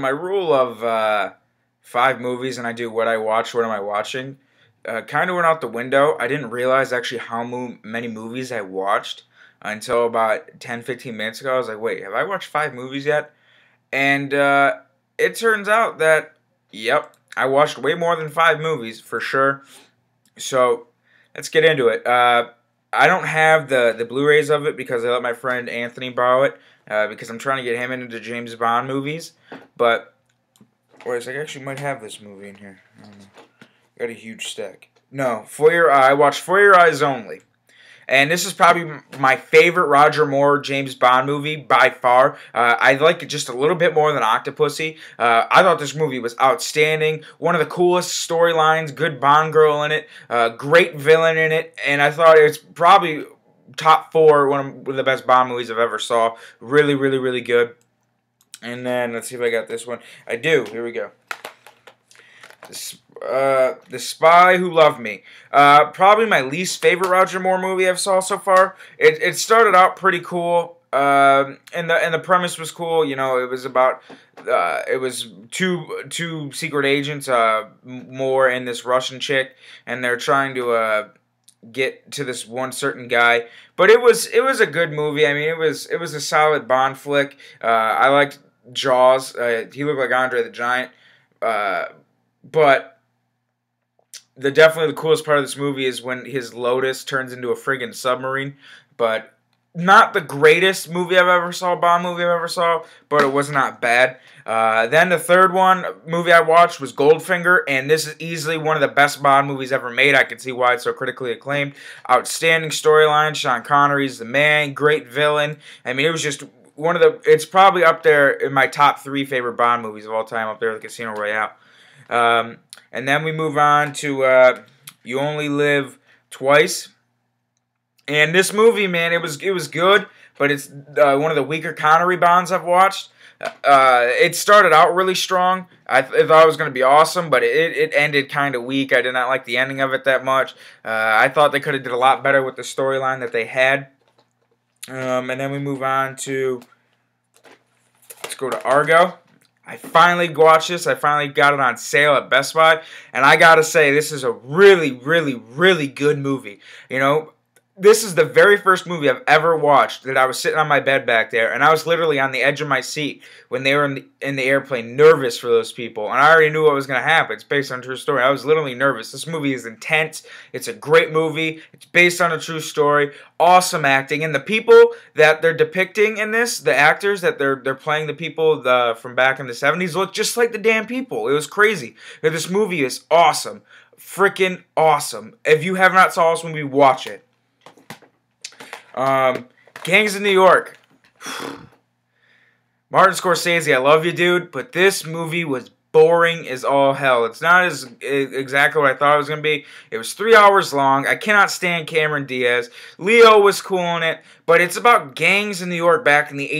My rule of 5 movies and I do what I watch, what am I watching, kind of went out the window. I didn't realize actually how many movies I watched until about 10, 15 minutes ago. I was like, wait, have I watched 5 movies yet? And it turns out that, yep, I watched way more than 5 movies for sure. So let's get into it. I don't have the Blu-rays of it because I let my friend Anthony borrow it because I'm trying to get him into James Bond movies. But wait, I actually might have this movie in here. I don't know. Got a huge stack. No, I watched For Your Eyes Only. And this is probably my favorite Roger Moore James Bond movie by far. I like it just a little bit more than Octopussy. I thought this movie was outstanding. One of the coolest storylines, good Bond girl in it, great villain in it, and I thought it's probably top 4, one of the best Bond movies I've ever saw. Really, really, really good. And then, let's see if I got this one. I do. Here we go. The Spy Who Loved Me. Probably my least favorite Roger Moore movie I've saw so far. It started out pretty cool, and the premise was cool. You know, it was about it was two secret agents, Moore and this Russian chick, and they're trying to get to this one certain guy. But it was a good movie. I mean, it was a solid Bond flick. I liked Jaws. He looked like Andre the Giant. But definitely the coolest part of this movie is when his Lotus turns into a friggin' submarine. But not the greatest movie I've ever saw, Bond movie I've ever saw, but it was not bad. Then the third movie I watched was Goldfinger, and this is easily one of the best Bond movies ever made. I can see why it's so critically acclaimed. Outstanding storyline, Sean Connery's the man, great villain. I mean, it was just it's probably up there in my top 3 favorite Bond movies of all time, up there with Casino Royale. And then we move on to You Only Live Twice. And this movie, man, it was good, but it's one of the weaker Connery Bonds I've watched. It started out really strong. I thought it was going to be awesome, but it ended kind of weak. I did not like the ending of it that much. I thought they could have did a lot better with the storyline that they had. And then we move on to, let's go to Argo. I finally watched this. I finally got it on sale at Best Buy. And I gotta say, this is a really, really, really good movie. You know, this is the very first movie I've ever watched that I was sitting on my bed back there, and I was literally on the edge of my seat when they were in the airplane, nervous for those people. And I already knew what was going to happen. It's based on a true story. I was literally nervous. This movie is intense. It's a great movie. It's based on a true story. Awesome acting. And the people that they're depicting in this, the actors that they're playing the people from back in the 70s, look just like the damn people. It was crazy. This movie is awesome. Freaking awesome. If you have not saw this movie, watch it. Gangs of New York. Martin Scorsese, I love you, dude, but this movie was boring as all hell. It's not exactly what I thought it was going to be. It was 3 hours long. I cannot stand Cameron Diaz. Leo was cool in it, but it's about gangs in New York back in the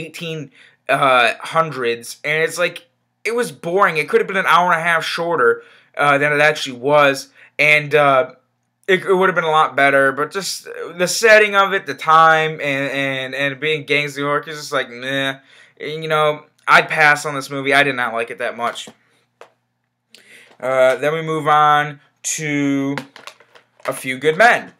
1800s, and it's like, it was boring. It could have been an hour and a half shorter than it actually was, and it would have been a lot better, but just the setting of it, the time, and being gangs of New York is just like, meh. You know, I'd pass on this movie. I did not like it that much. Then we move on to A Few Good Men.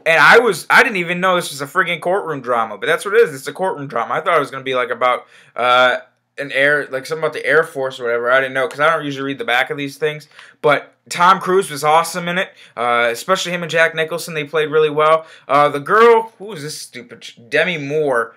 And I didn't even know this was a friggin' courtroom drama, but that's what it is. It's a courtroom drama. I thought it was going to be like about something about the Air Force or whatever. I didn't know, because I don't usually read the back of these things. But Tom Cruise was awesome in it, especially him and Jack Nicholson. They played really well. The girl, who was this stupid? Demi Moore.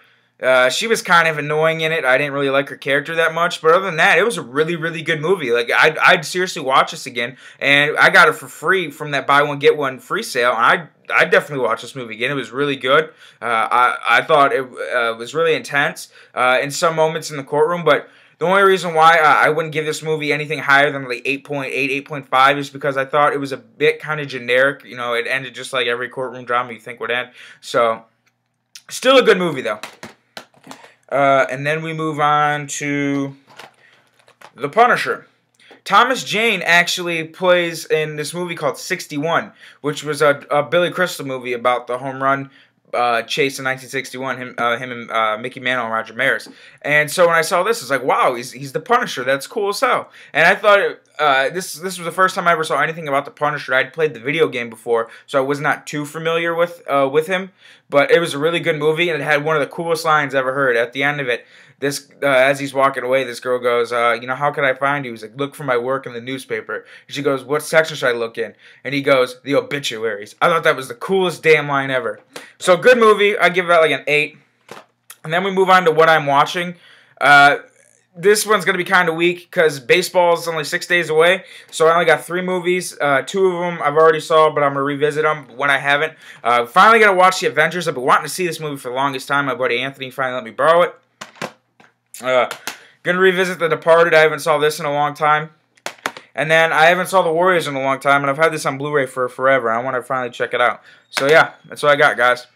She was kind of annoying in it. I didn't really like her character that much, but other than that, it was a really, really good movie. Like, I'd seriously watch this again, and I got it for free from that buy one get one free sale, and I'd definitely watch this movie again. It was really good. I thought it was really intense in some moments in the courtroom, but the only reason why I wouldn't give this movie anything higher than like 8.8, 8.5 is because I thought it was a bit kind of generic. You know, it ended just like every courtroom drama you think would end. So, still a good movie, though. And then we move on to The Punisher. Thomas Jane actually plays in this movie called 61, which was a Billy Crystal movie about the home run Chase in 1961, him and Mickey Mantle and Roger Maris. And so when I saw this, it's like, wow, he's the Punisher. That's cool as hell. And I thought this was the first time I ever saw anything about the Punisher. I'd played the video game before, so I was not too familiar with him. But it was a really good movie, and it had one of the coolest lines I ever heard. At the end of it, this as he's walking away, this girl goes, how can I find you? He's like, look for my work in the newspaper. And she goes, what section should I look in? And he goes, the obituaries. I thought that was the coolest damn line ever. So good movie. I give that like an 8. And then we move on to what I'm watching. This one's going to be kind of weak because baseball is only 6 days away. So I only got 3 movies. 2 of them I've already saw, but I'm going to revisit them when I haven't. Finally going to watch The Avengers. I've been wanting to see this movie for the longest time. My buddy Anthony finally let me borrow it. Going to revisit The Departed. I haven't saw this in a long time. And then I haven't saw The Warriors in a long time, and I've had this on Blu-ray for forever. I want to finally check it out. So yeah, that's what I got, guys.